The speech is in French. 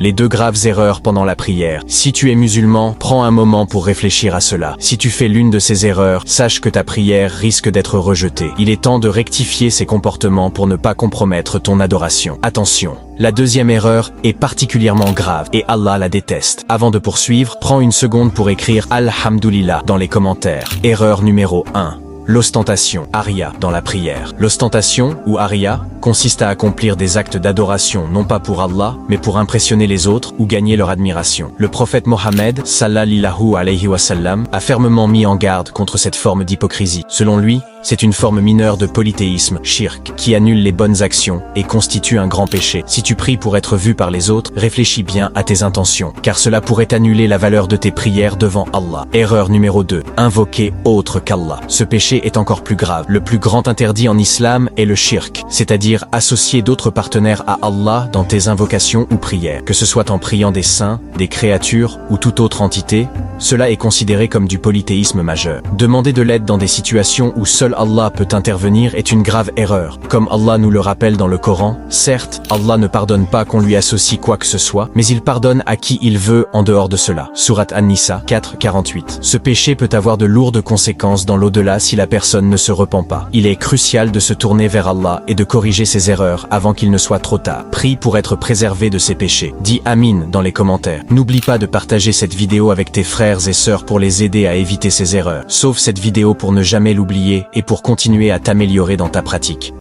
Les 2 graves erreurs pendant la prière. Si tu es musulman, prends un moment pour réfléchir à cela. Si tu fais l'une de ces erreurs, sache que ta prière risque d'être rejetée. Il est temps de rectifier ces comportements pour ne pas compromettre ton adoration. Attention, la 2e erreur est particulièrement grave et Allah la déteste. Avant de poursuivre, prends une seconde pour écrire Alhamdulillah dans les commentaires. Erreur numéro 1. L'ostentation, aria, dans la prière. L'ostentation, ou aria, consiste à accomplir des actes d'adoration non pas pour Allah, mais pour impressionner les autres ou gagner leur admiration. Le prophète Mohammed, sallallahu alayhi wa sallam, a fermement mis en garde contre cette forme d'hypocrisie. Selon lui, c'est une forme mineure de polythéisme, shirk, qui annule les bonnes actions et constitue un grand péché. Si tu pries pour être vu par les autres, réfléchis bien à tes intentions, car cela pourrait annuler la valeur de tes prières devant Allah. Erreur numéro 2. Invoquer autre qu'Allah. Ce péché est encore plus grave. Le plus grand interdit en islam est le shirk, c'est-à-dire associer d'autres partenaires à Allah dans tes invocations ou prières. Que ce soit en priant des saints, des créatures ou toute autre entité, cela est considéré comme du polythéisme majeur. Demander de l'aide dans des situations où seul Allah peut intervenir est une grave erreur. Comme Allah nous le rappelle dans le Coran, certes, Allah ne pardonne pas qu'on lui associe quoi que ce soit, mais il pardonne à qui il veut en dehors de cela. Sourate An-Nisa 4:48. Ce péché peut avoir de lourdes conséquences dans l'au-delà si la personne ne se repent pas. Il est crucial de se tourner vers Allah et de corriger ses erreurs avant qu'il ne soit trop tard. Prie pour être préservé de ses péchés. Dis Amin dans les commentaires. N'oublie pas de partager cette vidéo avec tes frères et sœurs pour les aider à éviter ces erreurs. Sauve cette vidéo pour ne jamais l'oublier et pour continuer à t'améliorer dans ta pratique.